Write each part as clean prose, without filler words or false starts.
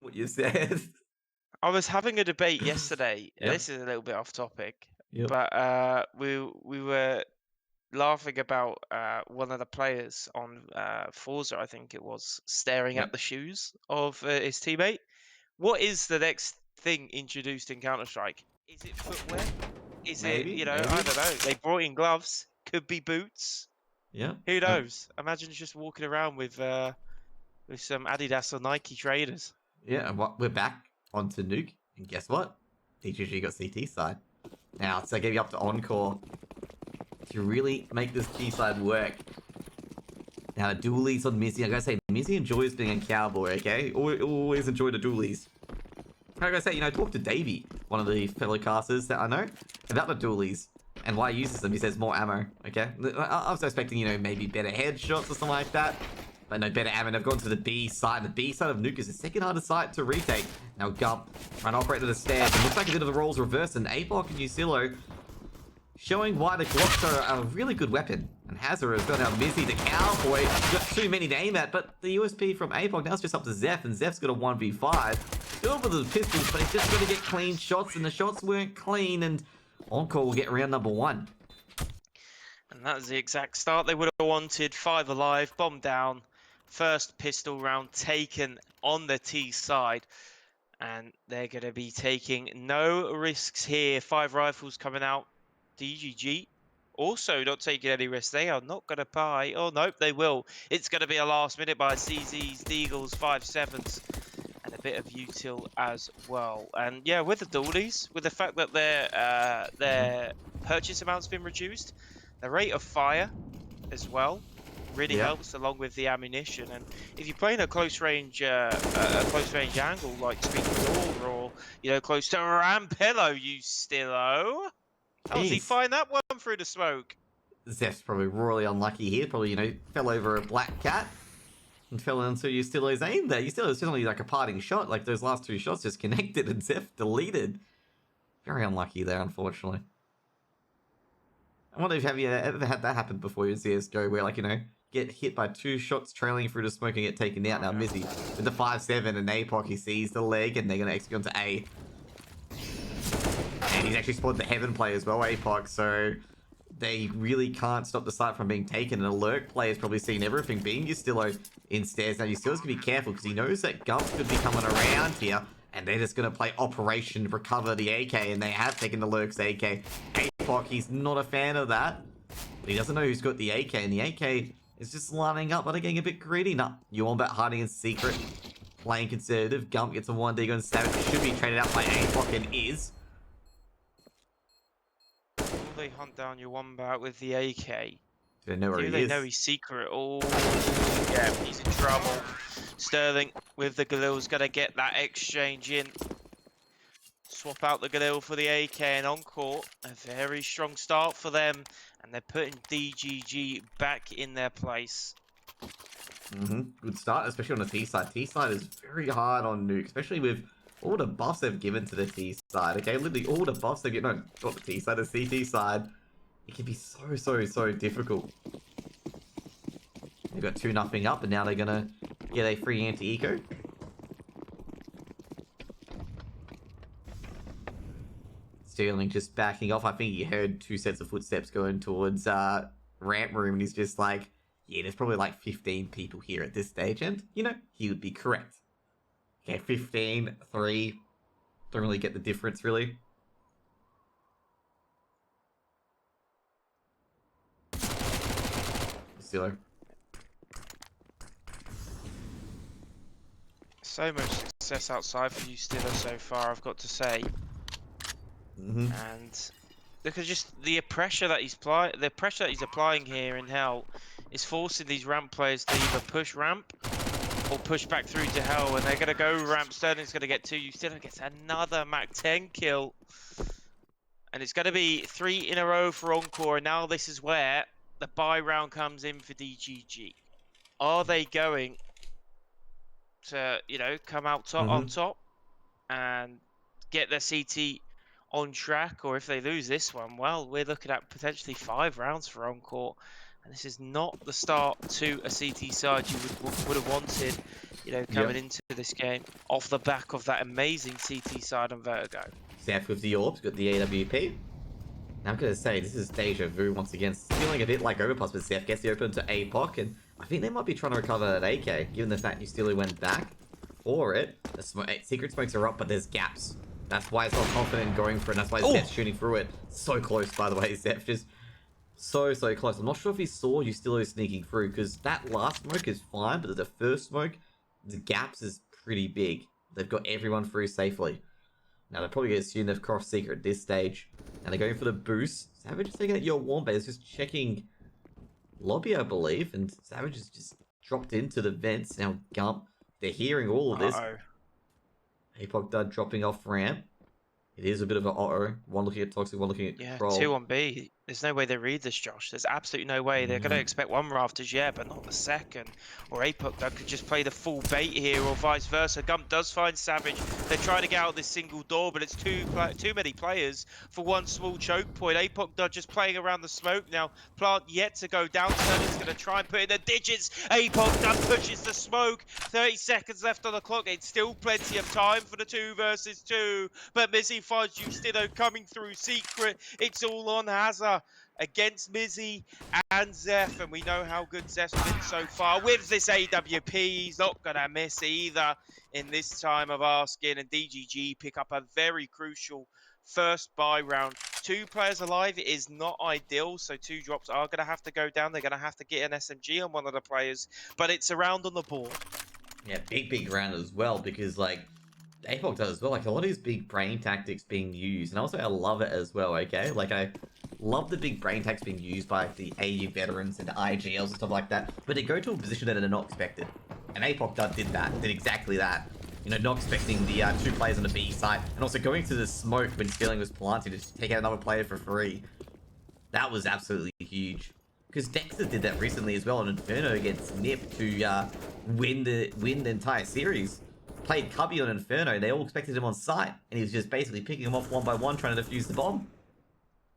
what you said. I was having a debate yesterday. Yep. This is a little bit off topic, Yep. but we were laughing about one of the players on Forza, I think it was, staring at Yep. the shoes of his teammate. What is the next thing introduced in Counter Strike? Is it footwear? Is it, Maybe. I Maybe. don't know. They brought in gloves. Could be boots. Yep. Who knows? Imagine just walking around with some Adidas or Nike trainers. Yeah. And we're back onto Nuke, and guess what? DGG got CT side. Now it's gonna be up to Encore to really make this G side work. Now, dualies on Mizzy. I gotta say, Mizzy enjoys being a cowboy, okay? Always enjoyed the dualies. I gotta say, talk to Davey, one of the fellow casters that I know, about the dualies and why he uses them. He says more ammo, okay? I was expecting, maybe better headshots or something like that. But no, better ammo. They've gone to the B side. The B side of Nuke is the second hardest site to retake. Now, Gump trying to operate to the stairs. It looks like a bit of the roles reversed, and APOC and Usilo showing why the Glocks are a really good weapon. And Hazard has got now Mizzy, the cowboy. Got too many to aim at, but the USP from APOC now is just up to Zeph, and Zeph's got a 1v5. Still with the pistols, but he's just got to get clean shots, and the shots weren't clean, and Encore will get round number 1. And that's the exact start they would have wanted. 5 alive, bomb down. First pistol round taken on the T side. And they're going to be taking no risks here. 5 rifles coming out. DGG also not taking any risks. They are not going to buy. Oh, nope, they will. It's going to be a last minute by CZs, Deagles, 5.7s. And a bit of util as well. And yeah, with the dualies, with the fact that their purchase amount's been reduced, the rate of fire as well really helps, along with the ammunition. And if you're playing a close range angle like Screen Door or close to Rampillo, you stillo. How does he find that one through the smoke? Zeph's probably royally unlucky here. Probably, fell over a black cat and fell into Ustilo's aim there. Ustilo's only like a parting shot. Like those last 2 shots just connected and Zeph deleted. Very unlucky there, unfortunately. I wonder if have you ever had that happen before in CSGO where get hit by 2 shots trailing through the smoke and get taken out. Now Mizzy with the 5.7 and APOC, he sees the leg and they're going to execute onto A. And he's actually spotted the Heaven play as well, APOC, so they really can't stop the site from being taken. And Alert player's probably seen everything being Ustilo in stairs. Now Ustilo's going to be careful because he knows that Gump could be coming around here. And they're just going to play Operation Recover the AK. And they have taken the Lurk's AK. APOC, he's not a fan of that. But he doesn't know who's got the AK. And the AK is just lining up, but they're getting a bit greedy. Nah, you want about hiding in secret. Playing conservative. Gump gets a 1D gun. Savage should be traded out by APOC and is. Will they hunt down your Wombat with the AK? Do they know where he they is? know he's secret? Oh, yeah, he's in trouble. Sterling with the Galil's going to get that exchange in. Swap out the Galil for the AK and Encore. A very strong start for them. And they're putting DGG back in their place. Good start, especially on the T side. T side is very hard on Nuke, especially with all the buffs they've given to the T side. Okay, literally all the buffs they've given. No, not the T side, the CT side. It can be so difficult. They've got 2-0 up, and now they're gonna get a free anti-eco. Sterling just backing off. I think he heard 2 sets of footsteps going towards ramp room, and he's just like, yeah, there's probably like 15 people here at this stage, and he would be correct. Okay, 15, 3. Don't really get the difference, really. Zero. So much success outside for you, Stiller, so far, I've got to say. And look at just the pressure that he's applying here in Hell is forcing these ramp players to either push ramp or push back through to Hell, and they're going to go ramp. Sterling's going to get 2. Sterling gets another Mac 10 kill. And it's going to be 3 in a row for Encore, and now this is where the buy round comes in for DGG. Are they going to, come out on top and get their CT on track? Or if they lose this one, well, we're looking at potentially 5 rounds for Encore. And this is not the start to a CT side you would have wanted, you know, coming into this game off the back of that amazing CT side on Vertigo. Zef with the orbs, got the AWP. Now I'm going to say, this is deja vu once again. It's feeling a bit like Overpass, but Zef gets the open to APOC, and I think they might be trying to recover that AK, given the fact you still went back for it. The secret smokes are up, but there's gaps. That's why it's not confident in going for it, and that's why Zef's shooting through it. So close, by the way, Zef just so close. I'm not sure if he saw you still sneaking through, because that last smoke is fine, but the first smoke, the gaps is pretty big. They've got everyone through safely. Now they're probably going to assume they've crossed secret at this stage, and they're going for the boost. Savage is taking out your warm base, just checking lobby, I believe, and Savage has just dropped into the vents. Now Gump, they're hearing all of this. APOC Dud dropping off ramp. It is a bit of an one looking at Toxic, one looking at Troll. 2 on B. There's no way they read this, Josh. There's absolutely no way. They're going to expect one rafters, yeah, but not the second. Or APOC that could just play the full bait here, or vice versa. Gump does find Savage. They're trying to get out this single door, but it's too many players for one small choke point. APOC Dud just playing around the smoke now. Plant yet to go down. He's going to try and put in the digits. APOC Dud pushes the smoke. 30 seconds left on the clock. It's still plenty of time for the 2 versus 2. But Mizzy finds Justido coming through secret. It's all on Hazard against Mizzy and Zef, and we know how good Zef's been so far with this AWP. He's not gonna miss either in this time of asking, and DGG pick up a very crucial first buy round. 2 players alive is not ideal, so 2 drops are gonna have to go down. They're gonna have to get an SMG on one of the players, but it's a round on the board. Yeah, big round as well, because like APOC does as well, like a lot of his big brain tactics being used, and also I love it as well, okay? Like I love the big brain tactics being used by like, the AU veterans and the IGLs and stuff like that, but they go to a position that they're not expected. And APOC did exactly that. You know, not expecting the 2 players on the B side, and also going to the smoke when Stealing was planted to just take out another player for free. That was absolutely huge. Because Dexter did that recently as well on Inferno against Nip to win the entire series. Played Cubby on Inferno, they all expected him on site, and he was just basically picking them off one by one, trying to defuse the bomb.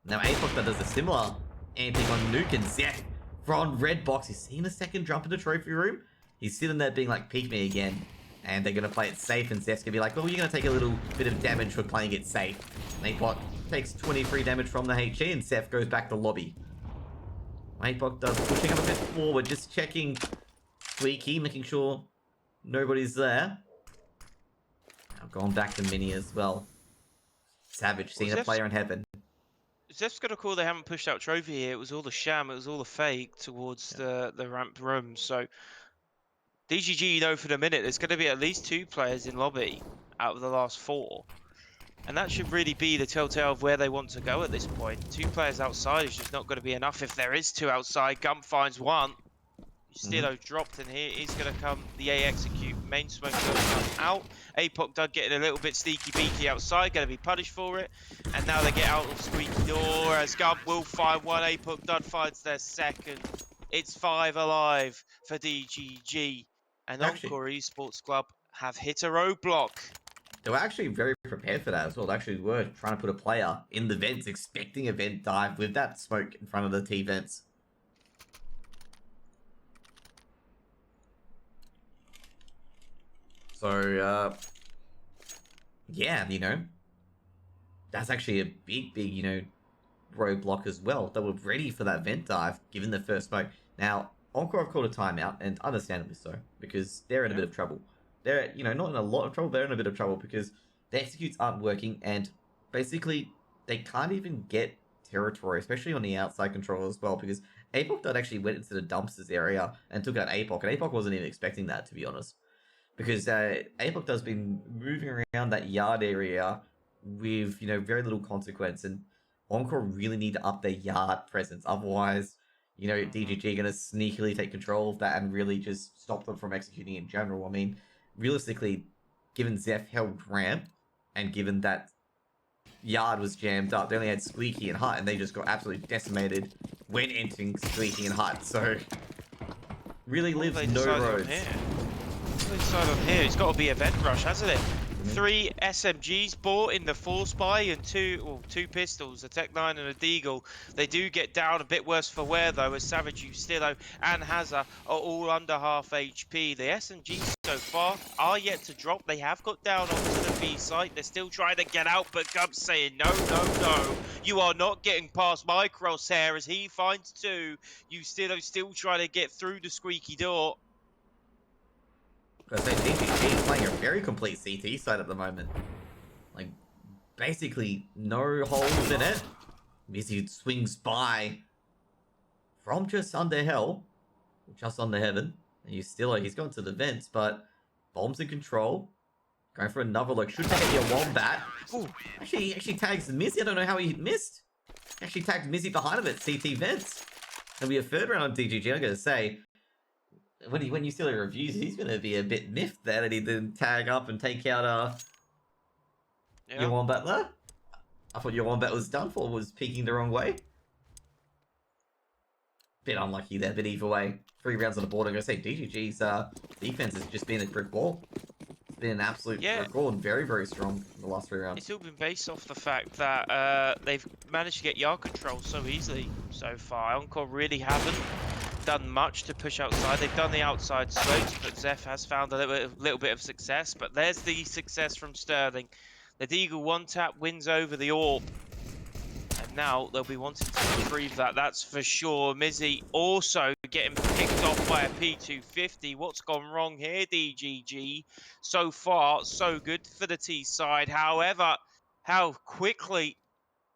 Now APOC does a similar antic on Nuke, and Zef from red box. He's seen a second jump in the trophy room. He's sitting there being like, peek me again. And they're going to play it safe, and Zef's going to be like, well, you're going to take a little bit of damage for playing it safe. And APOC takes 23 damage from the HE, and Zef goes back to lobby. APOC does pushing up a bit forward, just checking Squeaky, making sure nobody's there. Now going back to Mini as well. Savage, seeing a player in heaven. Zef's got a call they haven't pushed out trophy here. It was all the sham, it was all the fake towards the ramp room. So DGG, you know, for the minute, there's going to be at least 2 players in lobby out of the last 4. And that should really be the telltale of where they want to go at this point. 2 players outside is just not going to be enough. If there is 2 outside, Gump finds 1. Justido dropped, and here is going to come the A execute. Main smoke going to come out. APOC Dud getting a little bit sneaky beaky outside, going to be punished for it. And now they get out of squeaky door as Gump will find 1. APOC Dud finds their second. It's 5 alive for DGG. And Encore Esports Club have hit a roadblock. They were actually very prepared for that as well. They actually were trying to put a player in the vents, expecting a vent dive with that smoke in front of the T vents. So, yeah, you know, that's actually a big, you know, roadblock as well. They were ready for that vent dive, given the first smoke. Now, Encore have called a timeout, and understandably so, because they're in a bit of trouble. They're, you know, not in a lot of trouble, they're in a bit of trouble because the executes aren't working, and basically, they can't even get territory, especially on the outside control as well, because APOC actually went into the dumpsters area and took out APOC, and APOC wasn't even expecting that, to be honest. Because APOC has been moving around that yard area with, you know, very little consequence, and Encore really need to up their yard presence, otherwise, you know, DGG are going to sneakily take control of that and really just stop them from executing in general. I mean, realistically, given Zef held ramp, and given that yard was jammed up, they only had Squeaky and Hut, and they just got absolutely decimated when entering Squeaky and Hut, so really lives no roads. Inside on here, it's got to be a vent rush, hasn't it? 3 SMGs bought in the force buy and two pistols, a Tech 9 and a Deagle. They do get down a bit worse for wear though, as Savage, Ustillo and Hazza are all under half HP. The SMGs so far are yet to drop. They have got down onto the B site. They're still trying to get out, but Gub's saying, no, no, no. You are not getting past my crosshair as he finds 2. Ustillo still trying to get through the squeaky door. I say DGG is playing a very complete CT side at the moment. Like, basically no holes in it. Mizzy swings by from just under hell, just under heaven. And he's going to the vents, but bomb's in control. Going for another look. Should take your wombat. Ooh, actually tags Mizzy. I don't know how he missed. Actually tagged Mizzy behind him at CT vents. There'll be a third round on DGG, I'm going to say. When you see the reviews, he's going to be a bit miffed there that he didn't tag up and take out your wombat there. I thought your wombat was done for, was peeking the wrong way. Bit unlucky there, but either way, 3 rounds on the board. I'm going to say DGG's defense has just been a brick wall. It's been an absolute brick wall and very, very strong in the last 3 rounds. It's all been based off the fact that they've managed to get yard control so easily so far. Encore really haven't done much to push outside. They've done the outside slopes, but Zeph has found a little bit of success. But there's the success from Sterling. The Deagle 1-tap wins over the AWP. And now they'll be wanting to retrieve that, that's for sure. Mizzy also getting picked off by a P250. What's gone wrong here, DGG? So far, so good for the T side. However, how quickly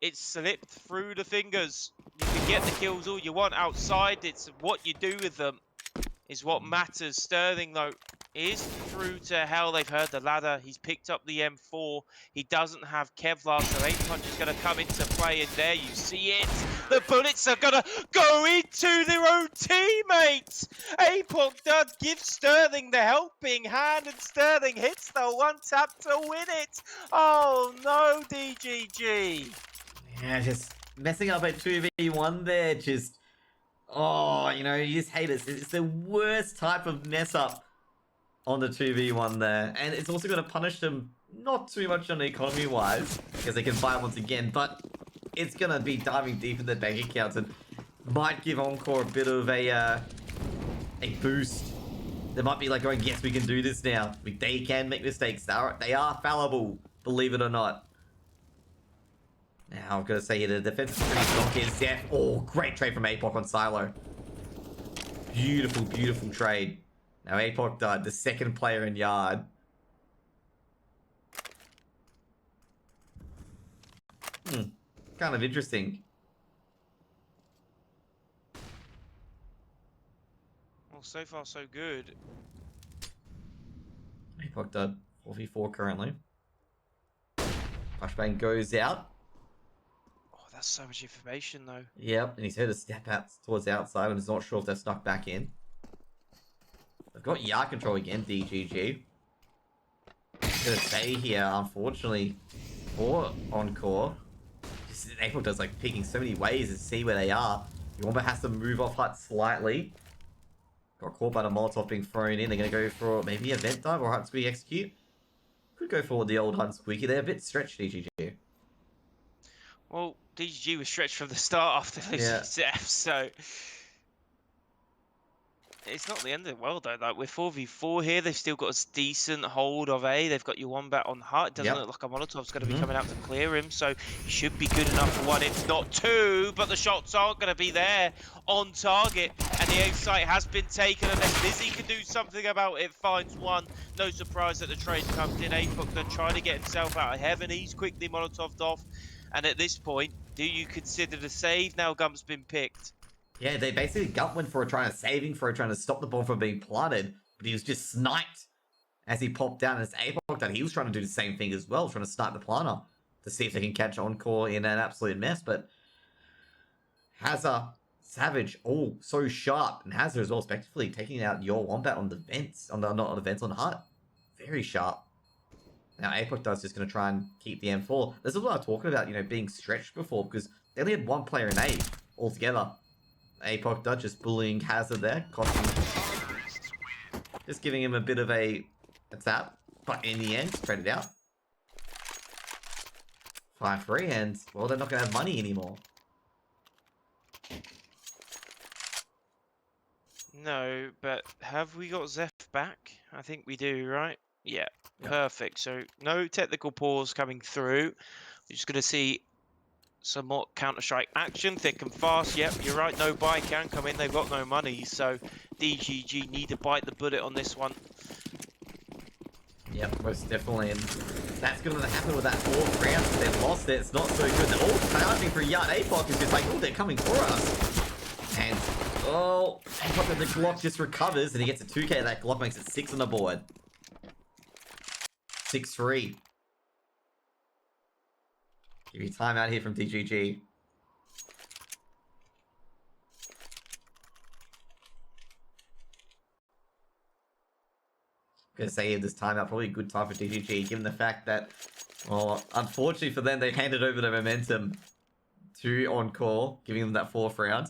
it slipped through the fingers. You can get the kills all you want outside. It's what you do with them is what matters. Sterling, though, is through to hell. They've heard the ladder. He's picked up the M4. He doesn't have Kevlar, so 8 Punch is going to come into play. And there you see it. The bullets are going to go into their own teammates. Apoc does give Sterling the helping hand, and Sterling hits the 1-tap to win it. Oh, no, DGG. Yeah, just messing up a 2v1 there, just... Oh, you know, you just hate it. It's the worst type of mess up on the 2v1 there. And it's also going to punish them not too much on the economy-wise, because they can buy once again, but it's going to be diving deep in their bank accounts and might give Encore a bit of a boost. They might be like going, yes, we can do this now. They can make mistakes. They are fallible, believe it or not. Now, I've got to say, the defense is pretty strong here. Zeph. Oh, great trade from Apoc on Silo. Beautiful, beautiful trade. Now, Apoc died, the second player in yard. Kind of interesting. Well, so far, so good. Apoc died 4v4 currently. Flashbang goes out. That's so much information, though. Yep, and he's heard a step out towards the outside and is not sure if they're stuck back in. They've got yard control again, DGG. I'm gonna say here, unfortunately, for Encore, just April does like peeking so many ways to see where they are. Yomba has to move off hut slightly. Got caught by the Molotov being thrown in. They're gonna go for maybe a vent dive or hut squeak execute. Could go for the old hut squeaky. They're a bit stretched, DGG. Well, DGG was stretched from the start after losing Zeph, so it's not the end of the world though. Like, we're 4v4 here. They've still got a decent hold of A. They've got your wombat on hut. It doesn't look like a Molotov's going to be coming out to clear him, so he should be good enough for 1, if not 2. But the shots aren't going to be there on target, and the A site has been taken. Unless Mizzy can do something about it, finds 1. No surprise that the trade comes in. Apoc then trying to get himself out of heaven. He's quickly Molotoved off. And at this point, do you consider the save now Gump's been picked? Yeah, they basically Gump went for a trying to save him, for a trying to stop the bomb from being planted, but he was just sniped as he popped down. As Apoc that he was trying to do the same thing as well, trying to snipe the planter to see if they can catch Encore in an absolute mess. But Hazza, Savage, all so sharp, and Hazza as well, respectively, taking out your wombat on the vents, not on the vents, on the hut. Very sharp. Now, Apoc does just going to try and keep the M4. This is what I was talking about, you know, being stretched before, because they only had 1 player in A altogether. Apoc does just bullying Hazard there, costing, just giving him a bit of a tap. But in the end, spread it out. 5-3, and, well, they're not going to have money anymore. No, but have we got Zeph back? I think we do, right? Yeah, Yep. perfect. So no technical pause coming through. We're just going to see some more Counter-Strike action, thick and fast. Yep, you're right. No buy can come in. They've got no money, so DGG need to bite the bullet on this one. Yep, most definitely, and that's going to happen with that 4th round. If they've lost it, it's not so good. They're all charging for a yard. APOC is just like, oh, they're coming for us. And, oh, APOC, the Glock just recovers, and he gets a 2k. That Glock makes it 6 on the board. 6-3. Give you time out here from DGG. Gonna say this timeout, probably a good time for DGG, given the fact that, well, unfortunately for them, they handed over the momentum to Encore, giving them that 4th round.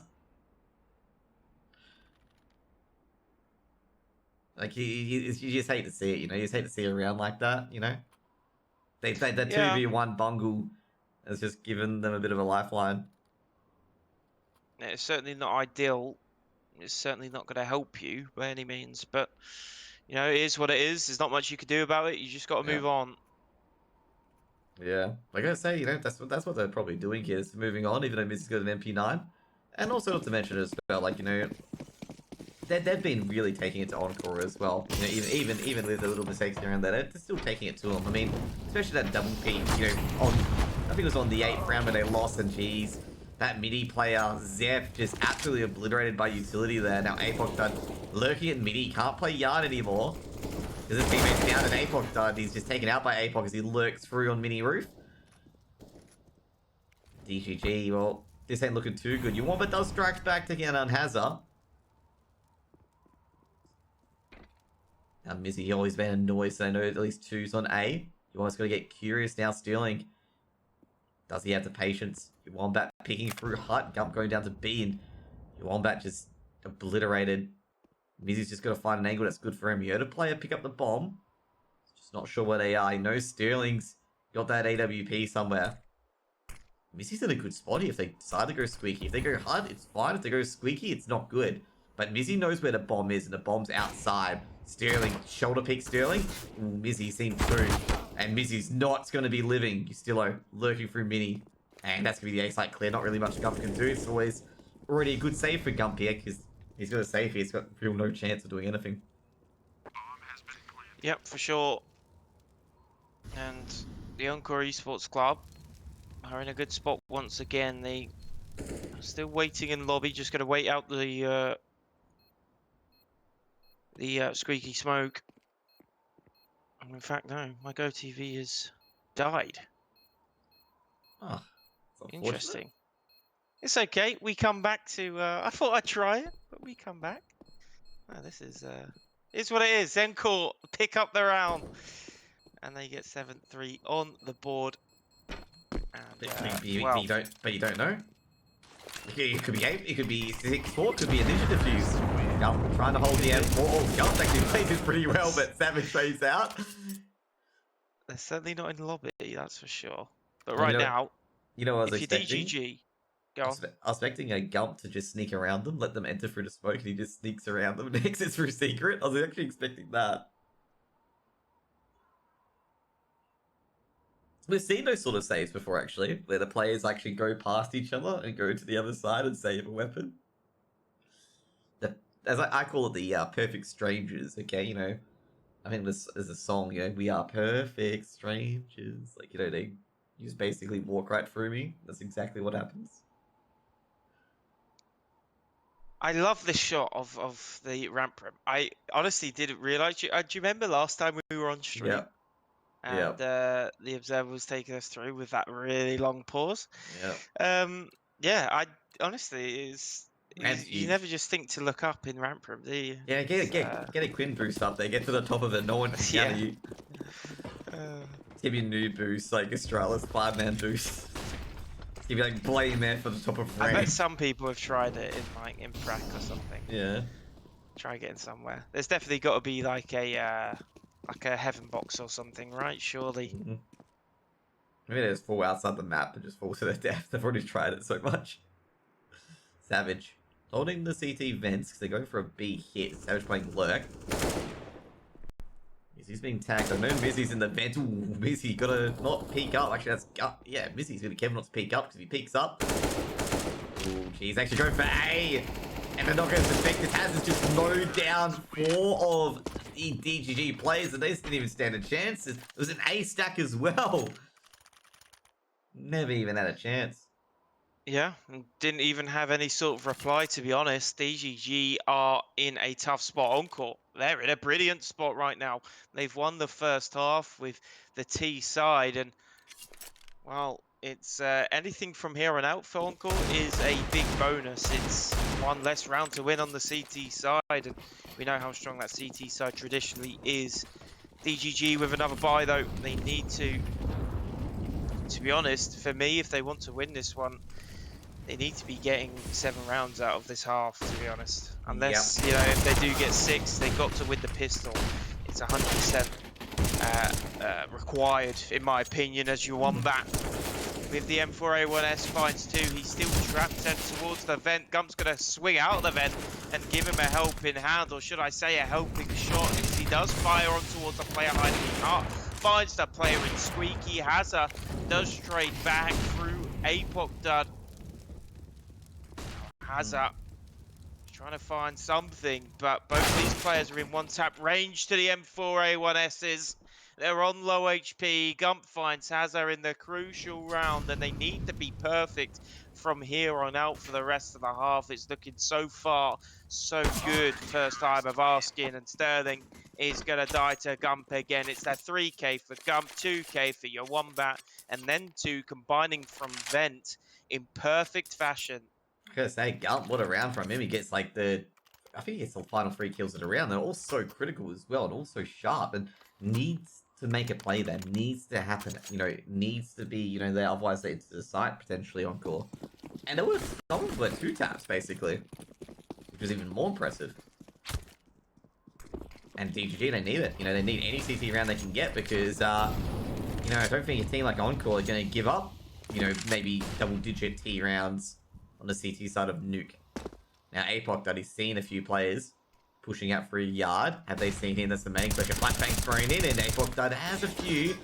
Like, you just hate to see it, you know? You just hate to see a round like that, you know? They played that 2v1 bungle has just given them a bit of a lifeline. It's certainly not ideal. It's certainly not going to help you by any means, but you know, it is what it is. There's not much you can do about it. You just got to move on. Yeah, like I say, you know, that's what they're probably doing here, is moving on, even though Miz has got an MP9. And also not to mention as well, like, you know, they've been really taking it to Encore as well. You know, even with the little mistakes here and there, they're still taking it to them. I mean, especially that double peak, you know, on, I think it was on the 8th round when they lost, and geez, that midi player, Zeph, just absolutely obliterated by utility there. Now APOC done lurking at midi, can't play yard anymore. Because his teammate's down and APOC died. He's just taken out by APOC as he lurks through on mini roof. DGG, well, this ain't looking too good. Yuwamba does strike back to get on Hazard. Now Mizzy always been annoyed, so I know at least 2's on A. Yuwamba's got to get curious now, Sterling. Does he have the patience? Wombat picking through Hut, Gump going down to B, and Wombat just obliterated. Mizzy's just got to find an angle that's good for him. He heard a player pick up the bomb. Just not sure where they are. He knows Sterling's got that AWP somewhere. Mizzy's in a good spot here if they decide to go squeaky. If they go Hut, it's fine. If they go squeaky, it's not good. But Mizzy knows where the bomb is, and the bomb's outside. Sterling, shoulder pick Sterling. Ooh, Mizzy seen through. And Mizzy's not going to be living. Justillo lurking through mini. And that's going to be the A-site clear. Not really much Gump can do. It's always already a good save for Gump here, because he's got a save here. He's got real no chance of doing anything. Yep, for sure. And the Encore Esports Club are in a good spot once again. They are still waiting in lobby. Just going to wait out the squeaky smoke. In fact, no, my GoTV has died. Oh, interesting. It's okay. We come back to. I thought I'd try it, but we come back. Oh, this is it's what it is. Encore pick up the round, and they get 7-3 on the board. And you well, you don't know. It could be 8, it could be 6-4, it could be initiative fuse. Gump trying to hold the M4. Oh, Gump actually played this pretty well, but Savage fades out. they're certainly not in the lobby, that's for sure. But right now, you know what I was if expecting? you're DGG, go on. I was expecting a Gump to just sneak around them, let them enter through the smoke, and he just sneaks around them and exits through secret. I was actually expecting that. We've seen those sort of saves before, actually, where the players actually go past each other and go to the other side and save a weapon. As I call it, the perfect strangers, okay? You know, I think there's a song, you know, we are perfect strangers. Like, you know, they just basically walk right through me. That's exactly what happens. I love this shot of the ramp room. I honestly didn't realise. Do you remember last time we were on stream? Yeah. And the observer was taking us through with that really long pause. Yeah. Yeah, I honestly you never just think to look up in ramp room, do you? Yeah, get a Quinn boost up there. Get to the top of it. No one can counter you. Give you a new boost, like Astralis 5-man boost. Give you like blame there for the top of rank. I bet some people have tried it in prac or something. Yeah. Try getting somewhere. There's definitely got to be like a like a heaven box or something, right? Surely. Mm-hmm. Maybe they just fall outside the map and just fall to their death. They've already tried it so much. Savage. Holding the CT vents because they're going for a B hit. Savage playing Lurk. Mizzy's being tagged. I know Mizzy's in the vent. Ooh, Mizzy gotta not peek up. Actually, that's... yeah, Mizzy's gonna be careful not to peek up because if he peeks up... Ooh, he's actually going for A! And they're not going to suspect this. Has just mowed down 4 of the DGG players and they didn't even stand a chance. It was an A stack as well. Never even had a chance. Yeah, and didn't even have any sort of reply, to be honest. DGG are in a tough spot. Encore, they're in a brilliant spot right now. They've won the first half with the T side, and, well, it's anything from here on out for Encore is a big bonus. It's one less round to win on the CT side, and we know how strong that CT side traditionally is. DGG with another bye, though. They need to be honest, for me, if they want to win this one, they need to be getting 7 rounds out of this half, to be honest. Unless, you know, if they do get 6, they've got to win the pistol. It's 100% required, in my opinion, as you won that. With the M4A1S finds 2, he's still trapped sent towards the vent. Gump's going to swing out of the vent and give him a helping hand, or should I say a helping shot, as he does fire on towards the player hiding in heart. Finds the player in Squeaky. Hazza does trade back through Apoc Dud. Hazza trying to find something, but both these players are in one-tap range to the M4A1Ss. They're on low HP. Gump finds Hazza in the crucial round, and they need to be perfect from here on out for the rest of the half. It's looking so far so good. First time of asking, and Sterling is going to die to Gump again. It's that 3k for Gump, 2k for your Wombat, and then 2 combining from Vent in perfect fashion. I gotta say, Gump, what a round from him. He gets like I think he gets the final 3 kills of the round. They're all so critical as well and also sharp and needs to make a play there. Needs to happen. You know, needs to be, you know, there. Otherwise they into the site potentially Encore. And there was some of the 2 taps basically, which was even more impressive. And DGG, they need it. You know, they need any CT round they can get because, you know, I don't think a team like Encore are going to give up, you know, maybe double-digit T rounds on the CT side of Nuke. Now, Apoc that he's seen a few players pushing out for a yard. Have they seen him? That's the main question. Flashbang thrown in, and Apoc that has a few.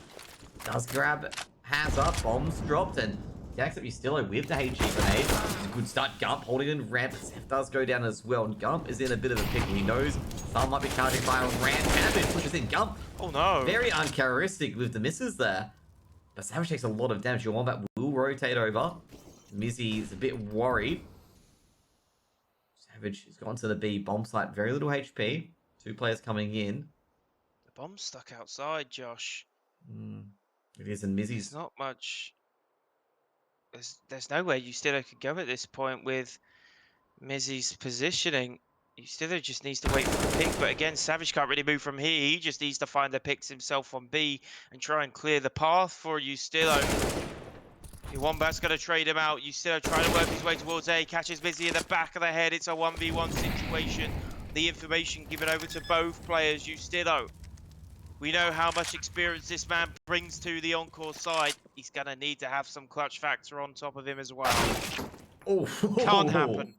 Does grab, has up, bombs dropped, and Dax up still with the HE grenade. It's a good start. Gump holding in ramp. Seth does go down as well, and Gump is in a bit of a pickle. He knows some might be charging by a ramp. Savage pushes in Gump. Oh no. Very uncharacteristic with the misses there. But Savage takes a lot of damage. Your Wombat will rotate over. Mizzy is a bit worried. Savage has gone to the B bomb site. Very little HP. 2 players coming in. The bomb's stuck outside, Josh. It is, and Mizzy's... There's not much... There's nowhere Ustilo could go at this point with Mizzy's positioning. Ustilo just needs to wait for the pick, but again, Savage can't really move from here. He just needs to find the picks himself on B and try and clear the path for Ustilo. Your Wombat's going to trade him out. Ustilo trying to work his way towards A. Catches Mizzy in the back of the head. It's a 1v1 situation. The information given over to both players. Ustilo, we know how much experience this man brings to the Encore side. He's going to need to have some clutch factor on top of him as well. Oh, Can't happen.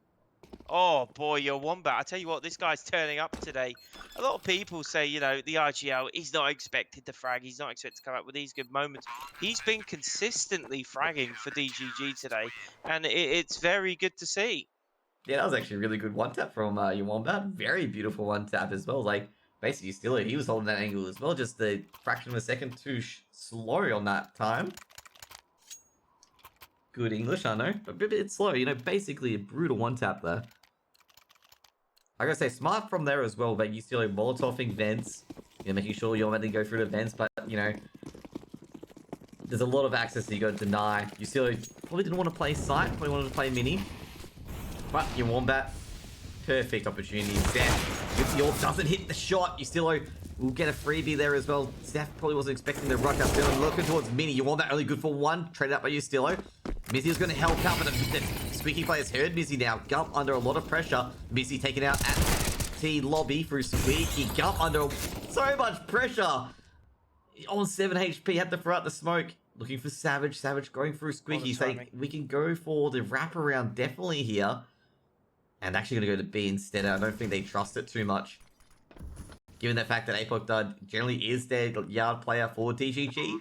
Oh boy, your Wombat. I tell you what, this guy's turning up today. A lot of people say, you know, the IGL, he's not expected to frag. He's not expected to come up with these good moments. He's been consistently fragging for DGG today, and it's very good to see. Yeah, that was actually a really good one-tap from your Wombat. Very beautiful one-tap as well. Like, basically, still, he was holding that angle as well. Just the fraction of a second too slow on that time. Good English, I know, but a bit slow. You know, basically a brutal one-tap there. I gotta say, smart from there as well, but you still molotoving vents, you know, making sure you're meant to go through the vents, but, you know, there's a lot of access that you gotta deny. You still probably didn't want to play site, probably wanted to play mini, but your Wombat, perfect opportunity. Steph, your doesn't hit the shot. You still will get a freebie there as well. Steph probably wasn't expecting the ruck up. Still looking towards Mini. You want that only good for 1. Traded up by you, Stillo. Mizzy was going to help out, but the Squeaky players heard Mizzy now. Gump under a lot of pressure. Mizzy taken out at T lobby through Squeaky. Gump under So much pressure. On 7 HP, had to throw out the smoke. Looking for Savage. Savage going through Squeaky, saying we can go for the wraparound definitely here. And actually going to go to B instead. I don't think they trust it too much. Given the fact that Apoc Dud generally is their yard player for DGG.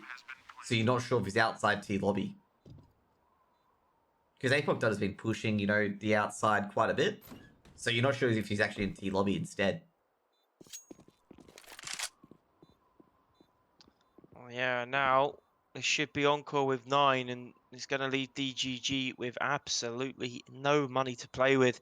So you're not sure if he's outside T lobby. Because Apoc Dud has been pushing, you know, the outside quite a bit. So you're not sure if he's actually in T lobby instead. Well, yeah, now it should be Encore with 9, and it's going to leave DGG with absolutely no money to play with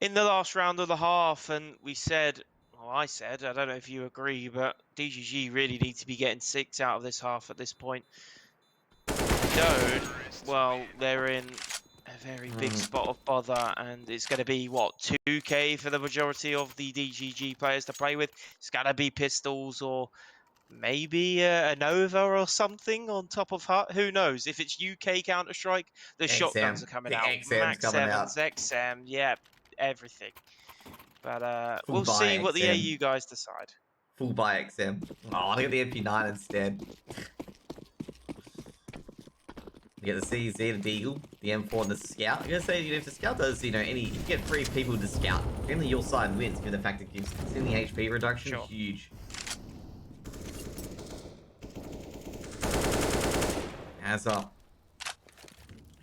in the last round of the half. And we said, well, I said, I don't know if you agree, but DGG really need to be getting 6 out of this half at this point. If they don't, well, they're in a very big spot of bother, and it's going to be, what, 2k for the majority of the DGG players to play with. It's going to be pistols or maybe a Nova or something on top of Hut. Who knows? If it's UK Counter-Strike, the XM. shotguns are coming out. XM's Max coming 7s, out. XM, yeah, everything. But Full we'll buy see what the XM. AU guys decide. Full buy XM. Oh, I get the MP9 instead. You get the CZ, the Deagle, the M4, and the Scout. I'm gonna say, you know, if the Scout does, you know, if you get 3 people to Scout, generally your side wins, given the fact it gives the HP reduction, Sure. huge. As up.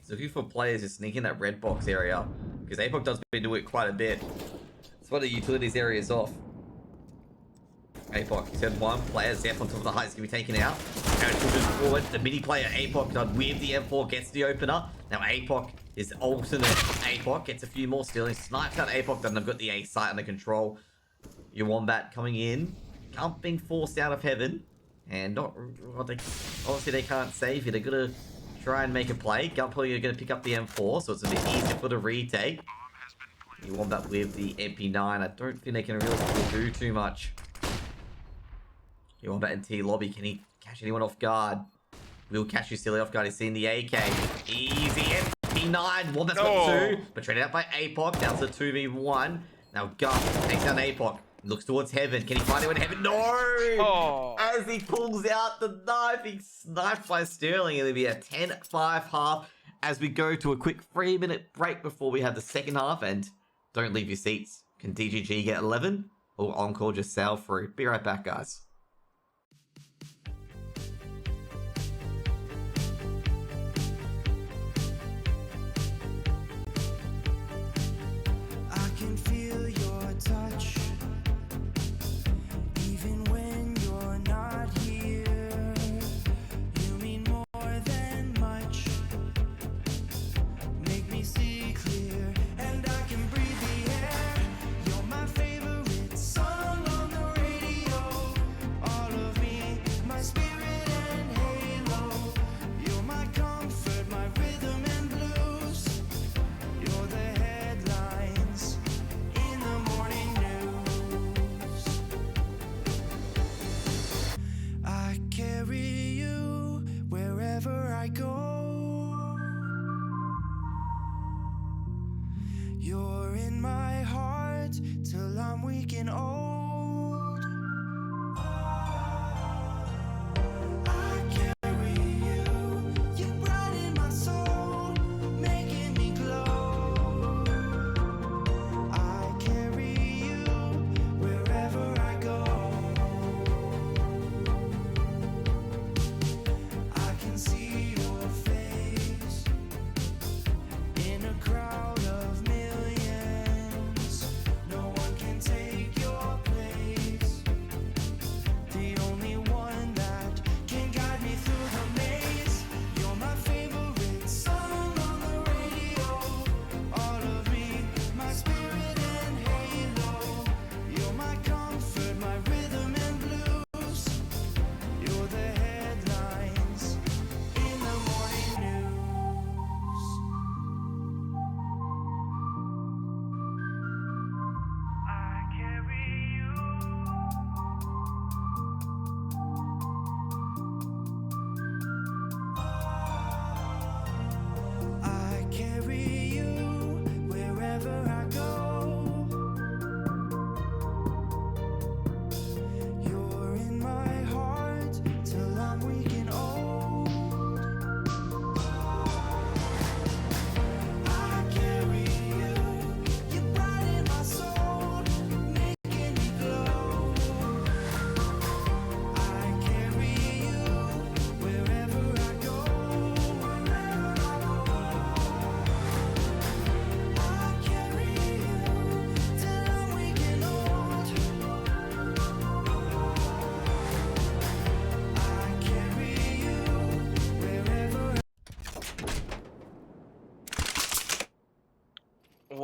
He's looking for players to sneak in that red box area, because Apoc does been doing it quite a bit. It's one of the utilities areas off. Apoc, he's had 1 player, Zeph on top of the height is going to be taken out. Now he pushes forward, the mini player Apoc done with the M4, gets the opener. Now Apoc is alternate. Apoc gets a few more stealing, snipes out Apoc, then they've got the A site under control. Your Wombat coming in, being forced out of heaven. And not, well, obviously they can't save you, they're going to try and make a play. Gunplay are going to pick up the M4, so it's a bit easier for the retake. You want that with the MP9, I don't think they can really do too much. You want that in T lobby, can he catch anyone off guard? Will catch you silly off guard, he's seen the AK. Easy MP9, Wombat's got 2, but traded out by Apoc, now it's a 2v1. Now Gun takes down Apoc. Looks towards Heaven. Can he find anyone in Heaven? No! Oh. As he pulls out the knife, he's sniped by Sterling. It'll be a 10-5 half as we go to a quick 3-minute break before we have the second half. And don't leave your seats. Can DGG get 11? Or Encore just sail through? Be right back, guys. I can feel your touch, even when you're not here. You mean more than much. Make me see clear, and I can breathe the air. You're my favorite song on the radio. All of me must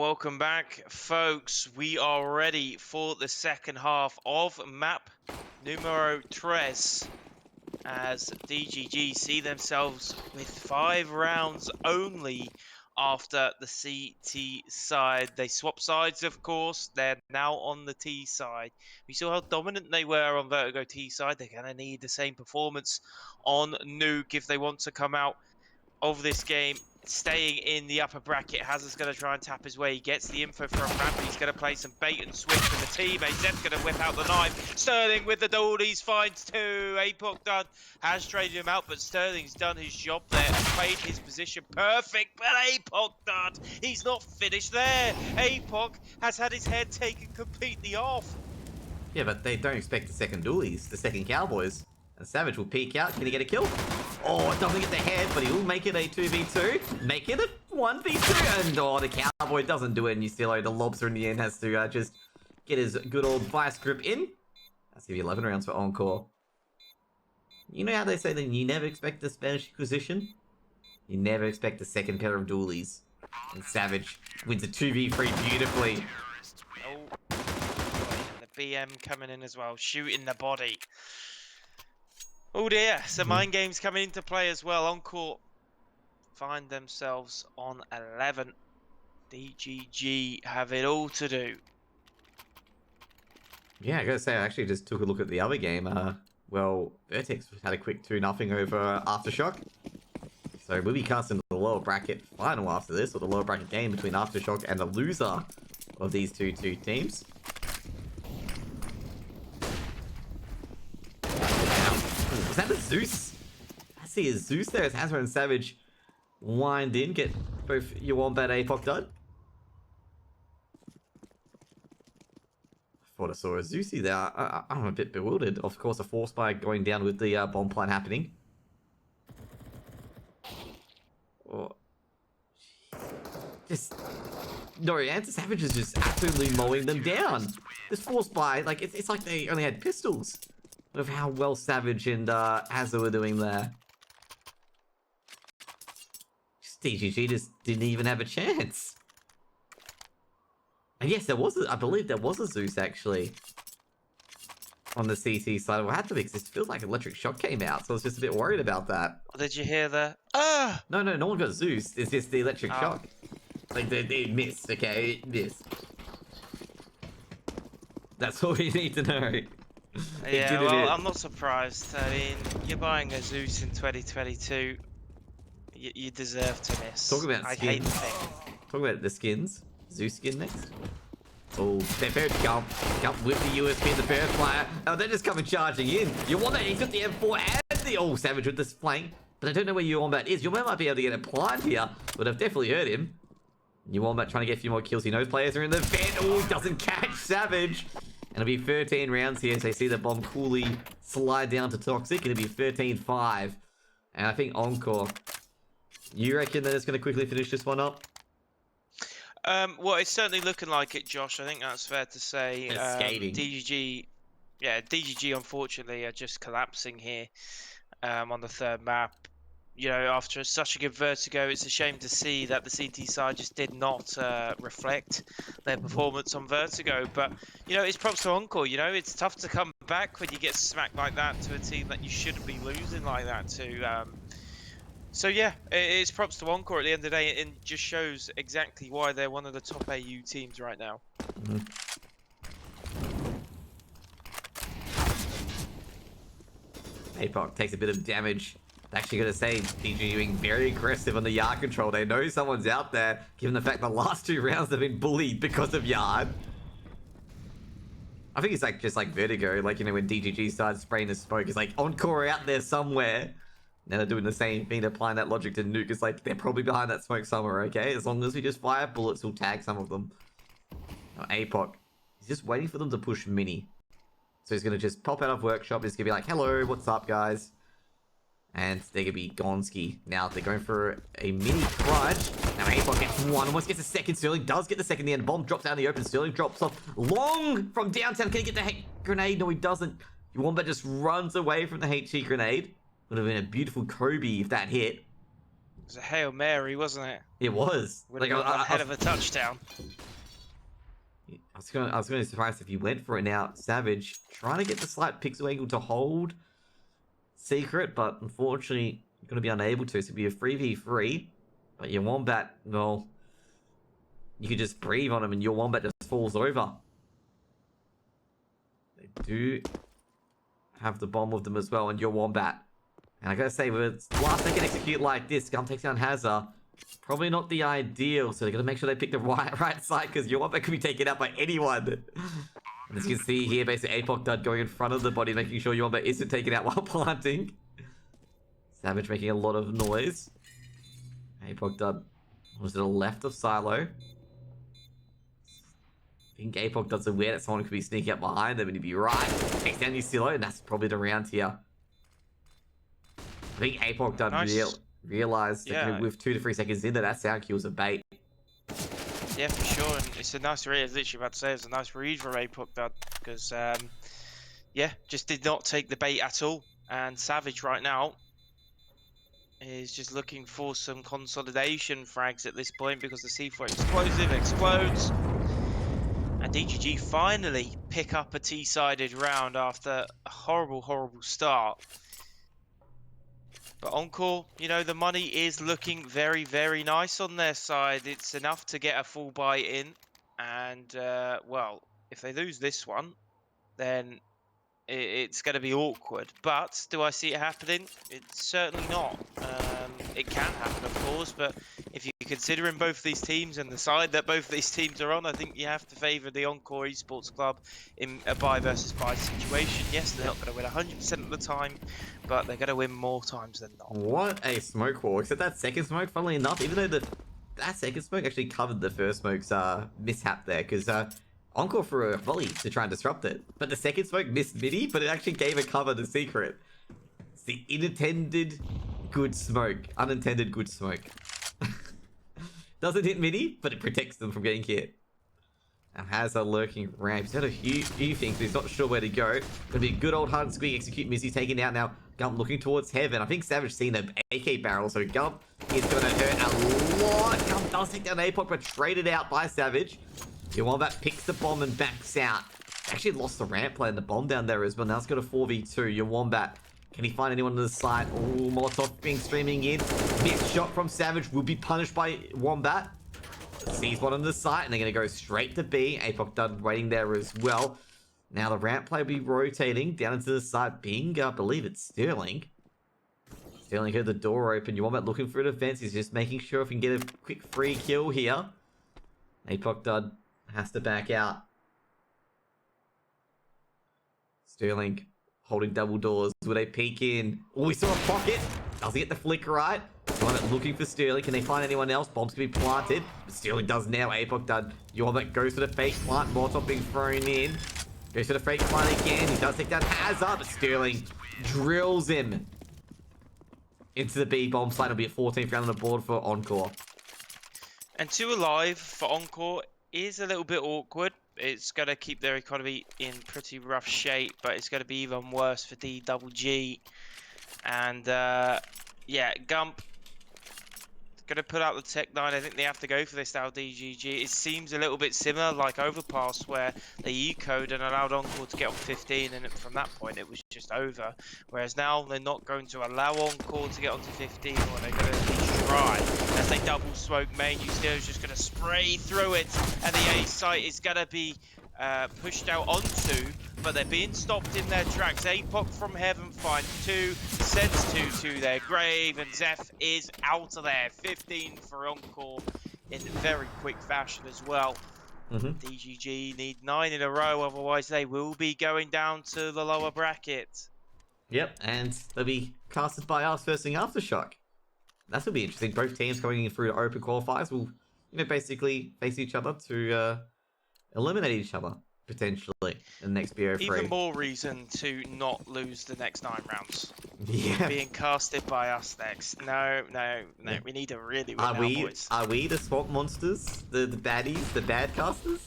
welcome back, folks. We are ready for the second half of map numero tres, as DGG see themselves with 5 rounds only after the CT side. They swap sides, of course. They're now on the T side. We saw how dominant they were on Vertigo T side. They're going to need the same performance on Nuke if they want to come out of this game staying in the upper bracket. Hazard's going to try and tap his way. He gets the info from Ramp. He's going to play some bait and switch for the teammate. Zed's going to whip out the knife. Sterling with the dualies finds 2. Apoc done. Has traded him out, but Sterling's done his job there and played his position perfect. But Apoc done. He's not finished there. Apoc has had his head taken completely off. Yeah, but they don't expect the second dualies, the second Cowboys. And Savage will peek out. Can he get a kill? Oh, it doesn't get the head, but he will make it a 2v2. Make it a 1v2. And oh, the Cowboy doesn't do it. And you see like the Lobster in the end has to just get his good old vice grip in. That's gonna be 11 rounds for Encore. You know how they say that you never expect the Spanish Inquisition? You never expect the second pair of dualies. And Savage wins a 2v3 beautifully. Oh, and the BM coming in as well, shooting the body. Oh dear, so mind games coming into play as well. Encore find themselves on 11. DGG have it all to do. Yeah, I gotta say, I actually just took a look at the other game. Well, Vertex had a quick 2-0 over Aftershock. So we'll be cast into the lower bracket final after this, or the lower bracket game between Aftershock and the loser of these two teams. Was that a Zeus? I see a Zeus there as Hazard and Savage wind in, get both your Wombat Apoc done. I thought I saw a Zeusy there. I'm a bit bewildered. Of course, a force by going down with the bomb plant happening. Oh. Just... No, Answer Savage is just absolutely mowing them down. This force by, like, it's like they only had pistols. Of how well Savage and Hazard were doing there. DGG just didn't even have a chance. And yes, I believe there was a Zeus actually on the CT side. Well, it had to be because it feels like Electric Shock came out, so I was just a bit worried about that. Did you hear the? Ah! No, no one got Zeus. It's just the Electric Shock. Like they missed. Okay, it missed. That's all you need to know. Yeah, well, I'm not surprised. I mean, you're buying a Zeus in 2022. You deserve to miss. Talk about skins. I hate the thing. Talk about the skins. Zeus skin next. Oh, they're fair jump with the USP, the fair flyer. Oh, they're just coming charging in. You want that? He's got the M4 and the Savage with this flank. But I don't know where Wombat is. Wombat might be able to get a plant here, but I've definitely heard him. Wombat trying to get a few more kills. He knows players are in the vent. Oh, doesn't catch Savage. And it'll be 13 rounds here as they see the bomb coolly slide down to Toxic. It'll be 13-5. And I think Encore, you reckon that it's going to quickly finish this one up? Well, it's certainly looking like it, Josh. I think that's fair to say. It's skating. DGG unfortunately are just collapsing here on the third map. You know, after such a good Vertigo, it's a shame to see that the CT side just did not reflect their performance on Vertigo. But, you know, it's props to Encore. You know, it's tough to come back when you get smacked like that to a team that you shouldn't be losing like that to. So, yeah, it's props to Encore at the end of the day, and just shows exactly why they're one of the top AU teams right now. Apoc takes a bit of damage. Actually going to say, DG being very aggressive on the yard control. They know someone's out there, given the fact the last 2 rounds have been bullied because of yard. I think it's like just like Vertigo, like, you know, when DGG started spraying the smoke, it's like Encore out there somewhere. Now they're doing the same thing, they're applying that logic to Nuke. It's like they're probably behind that smoke somewhere, okay? As long as we just fire bullets, we'll tag some of them. Now, Apoc, he's just waiting for them to push Mini. So he's going to just pop out of Workshop. He's going to be like, hello, what's up, guys? And they're going to be Gonski. Now they're going for a mini crunch. Now Apoc gets one, almost gets a second. Sterling does get the second. The end bomb drops out in the open. Sterling drops off long from downtown. Can he get the grenade? No, he doesn't. Wombat just runs away from the HE grenade. Would have been a beautiful Kobe if that hit. was a Hail Mary, wasn't it? It was. Would have been one head of a touchdown. I was going to be surprised if you went for it now. Savage trying to get the slight pixel angle to hold Secret, but unfortunately you're going to be unable to. So it'll be a 3v3. But your Wombat, well, you could just breathe on him and your Wombat just falls over. They do have the bomb with them as well, and your Wombat. And I gotta say, with last they can execute like this, Gump takes down Hazard. Probably not the ideal, so they're gonna make sure they pick the right side, because your Wombat could be taken out by anyone. And as you can see here, basically Apoc Dud going in front of the body, making sure your Wombat isn't taken out while planting. Savage making a lot of noise. Apoc Dud was to the left of Silo. I think Apoc Dud's aware that someone could be sneaking up behind them, and he'd be right. Takes down your Silo, and that's probably the round here. I think Apoc Dud realised that with 2 to 3 seconds in that sound kill was a bait. Yeah, for sure, and it's a nice read. I was literally about to say it's a nice read for Apoc Dud, because yeah, just did not take the bait at all. And Savage right now is just looking for some consolidation frags at this point, because the C4 explosive explodes. And DGG finally pick up a T-sided round after a horrible, horrible start. But Encore, you know, the money is looking very, very nice on their side. It's enough to get a full buy in. And, well, if they lose this one, then it's going to be awkward. But do I see it happening? It's certainly not. It can happen, of course, but if you're considering both these teams and the side that both these teams are on, I think you have to favour the Encore Esports Club in a buy versus buy situation. Yes, they're not going to win 100% of the time, but they're going to win more times than not. What a smoke wall. Except that second smoke, funnily enough, even though that second smoke actually covered the first smoke's mishap there, because Encore threw a volley to try and disrupt it. But the second smoke missed midi, but it actually gave a cover to Secret. It's the unintended good smoke. Unintended good smoke. Doesn't hit midi, but it protects them from getting hit. And has a lurking ramp. He's got a few things, but he's not sure where to go. Gonna be a good old hard and squeak execute. Mizzy taken out now. Gump looking towards heaven. I think Savage seen the AK barrel, so Gump is gonna hurt a lot. Gump does take down Apoc, but traded out by Savage. Your Wombat picks the bomb and backs out. Actually lost the ramp play and the bomb down there as well. Now it's got a 4v2. Your Wombat, can he find anyone on the side? Oh, Molotov being streaming in. Missed shot from Savage will be punished by Wombat. Sees one on the side, and they're going to go straight to B. Apoc Dud waiting there as well. Now the ramp play will be rotating down into the side. Being, I believe it's Sterling. Sterling heard the door open. Your Wombat looking for a defense. He's just making sure if he can get a quick free kill here. Apoc Dud has to back out. Sterling holding double doors. Will they peek in? Oh, we saw a pocket. Does he get the flick right? Looking for Sterling. Can they find anyone else? Bombs can be planted. But Sterling does now. Apoc Dud. Yorvik goes for the fake plant. Molotov being thrown in. Goes for the fake plant again. He does take down Hazard. But Sterling drills him into the B bomb site. It'll be a 14th round on the board for Encore. And 2 alive for Encore is a little bit awkward. It's going to keep their economy in pretty rough shape, but it's going to be even worse for DGG. And yeah, Gump going to put out the Tech 9. I think they have to go for this now, DGG. It seems a little bit similar like Overpass, where they E-code and allowed Encore to get on 15, and from that point it was just over. Whereas now they're not going to allow Encore to get onto 15, or they're going to try. As they double smoke main, Usteo's just going to spray through it, and the A site is going to be pushed out onto, but they're being stopped in their tracks. Apoc from heaven finds 2, sends 2 to their grave, and Zeph is out of there. 15 for Encore in very quick fashion as well. DGG need 9 in a row, otherwise they will be going down to the lower bracket. Yep, and they'll be casted by us versing Aftershock. That will be interesting. Both teams going through to open qualifiers will, you know, basically face each other to eliminate each other, potentially, in the next BO3. Even more reason to not lose the next 9 rounds. Yeah. Being casted by us next. No, we need to really win now, boys. Are we the swamp monsters? The baddies? The bad casters?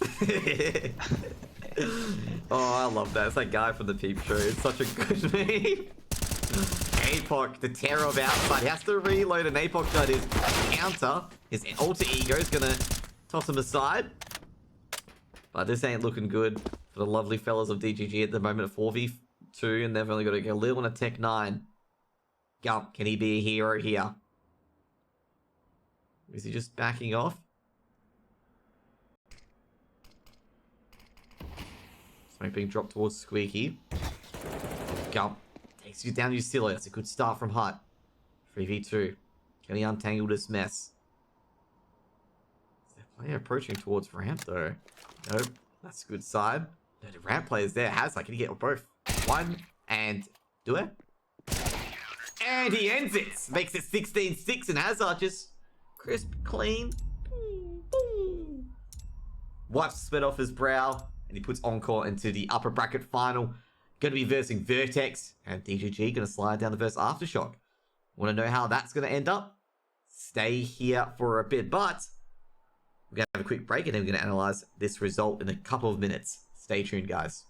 Oh, I love that. It's that guy from the Peep Show. It's such a good meme. APOC, the terror of outside. He has to reload, and APOC got his counter. His alter ego is gonna toss him aside. But this ain't looking good for the lovely fellas of DGG at the moment at 4v2, and they've only got to go Lil and a Tech 9. Gump, can he be a hero here? Is he just backing off? Smoke being dropped towards Squeaky. Gump takes you down Usilo. That's a good start from Hut. 3v2. Can he untangle this mess? Is that player approaching towards ramp though? Nope. That's a good side. No, the ramp player's there. Hazard, can he get both? One and do it? And he ends it! Makes it 16-6, and Hazard just crisp, clean. Boom. Wipes the sweat off his brow, and he puts Encore into the upper bracket final. Going to be versing Vertex, and DGG going to slide down the verse Aftershock. Want to know how that's going to end up? Stay here for a bit, but we're going to have a quick break, and then we're going to analyze this result in a couple of minutes. Stay tuned, guys.